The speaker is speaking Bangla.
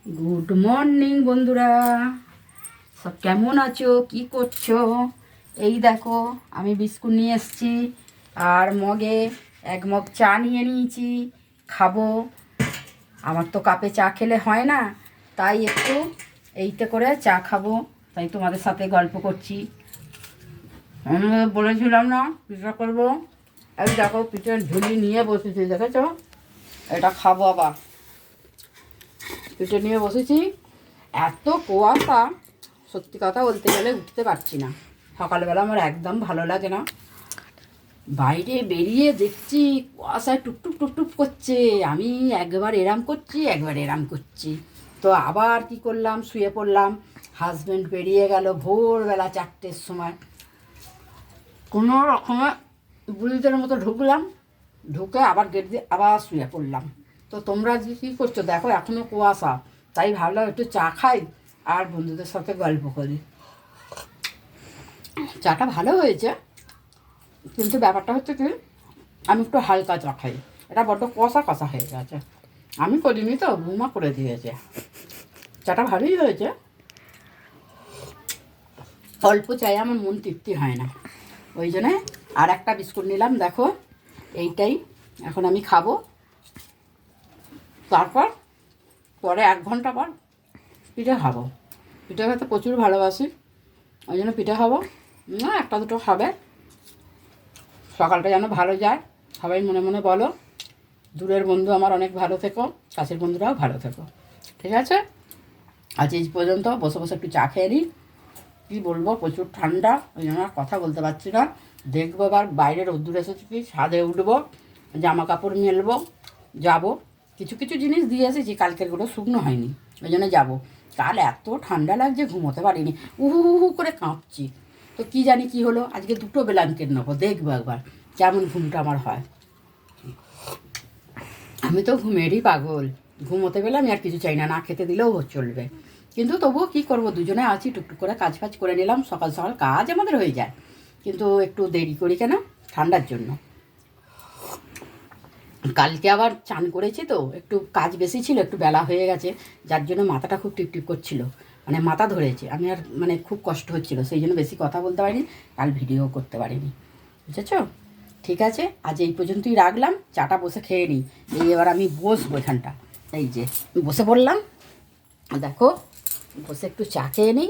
গুড মর্নিং বন্ধুরা, সব কেমন আছো, কি করছো? এই দেখো আমি বিস্কুট নিয়ে এসেছি আর মগে এক মগ চা নিয়ে নিয়েছি, খাবো। আমার তো কাপে চা খেলে হয় না, তাই একটু এইতে করে চা খাবো, তাই তোমাদের সাথে গল্প করছি। আমি বলেছিলাম না পিঠা করবো, এই দেখো পিঠের ঝুলি নিয়ে বসেছি, দেখেছো? এটা খাবো আবার। পিঠে নিয়ে বসেছি, এত কুয়াশা, সত্যি কথা বলতে গেলে উঠতে পারছি না। সকালবেলা আমার একদম ভালো লাগে না। বাইরে বেরিয়ে দেখছি কুয়াশায় টুকটুক টুকটুক করছে, আমি একবার এরাম করছি একবার এরাম করছি। তো আবার কি করলাম, শুয়ে পড়লাম। হাজব্যান্ড বেরিয়ে গেল ভোরবেলা 4টের সময়। কোনো রকমে বুড়িদের মতো ঢুকলাম, ঢুকে আবার গেট দিয়ে আবার শুয়ে পড়লাম। তো তোমরা যে কী করছো দেখো, এখনও কুয়াশা, তাই ভাবলাম একটু চা খাই আর বন্ধুদের সাথে গল্প করি। চাটা ভালো হয়েছে, কিন্তু ব্যাপারটা হচ্ছে কি, আমি একটু হালকা চা খাই, এটা বড্ড কষা কষা হয়ে গেছে। আমি করিনি তো, বৌমা করে দিয়েছে। চাটা ভালোই হয়েছে, অল্প চাই আমার মন তৃপ্তি হয় না, ওই জন্যে আর একটা বিস্কুট নিলাম। দেখো এইটাই এখন আমি খাবো, তারপর পরে 1 ঘন্টা পর পিঠে খাবো। পিঠে খেতে প্রচুর ভালোবাসি, ওই জন্য পিঠে খাবো। না, একটা দুটো খাবে, সকালটা যেন ভালো যায়। সবাই মনে মনে বলো, দূরের বন্ধু আমার অনেক ভালো থেকো, কাছের বন্ধুরাও ভালো থেকো, ঠিক আছে? আজ এই পর্যন্ত, বসে বসে একটু চা খেয়ে নিই। কী বলবো, প্রচুর ঠান্ডা, ওই জন্য আর কথা বলতে পারছি না। দেখবো এবার বাইরে রোদ্দুর এসেছে কি, ছাদে উঠবো, জামা কাপড় মেলবো, যাবো। কিছু কিছু জিনিস দিয়ে এসেছি, কালকেরগুলো শুকনো হয়নি, ওই জন্য যাবো। কাল এত ঠান্ডা লাগছে, ঘুমোতে পারিনি, উহু হু করে কাঁপছি। তো কী জানি কী হলো, আজকে 2টো ব্ল্যাঙ্কেট নেবো, দেখবো একবার কেমন ঘুমটা আমার হয়। আমি তো ঘুমেরই পাগল, ঘুমোতে পেলে আমি আর কিছু চাই না, না খেতে দিলেও চলবে। কিন্তু তবুও কী করবো, দুজনে আছি, টুকটুক করে কাজ ফাজ করে নিলাম। সকাল সকাল কাজ আমাদের হয়ে যায়, কিন্তু একটু দেরি করি কেন, ঠান্ডার জন্য। কালকে আবার চান করেছি তো, একটু কাজ বেশি ছিল, একটু বেলা হয়ে গেছে, যার জন্য মাথাটা খুব টিপটিপ করছিল, মানে মাথা ধরেছে। আমি আর মানে খুব কষ্ট হচ্ছিল, সেই জন্য বেশি কথা বলতে পারিনি, কাল ভিডিও করতে পারিনি, বুঝেছ? ঠিক আছে, আজ এই পর্যন্তই রাখলাম, চাটা বসে খেয়ে নিই। এই এবার আমি বসবো এখানটা, এই যে বসে পড়লাম, দেখো বসে একটু চা খেয়ে নিই।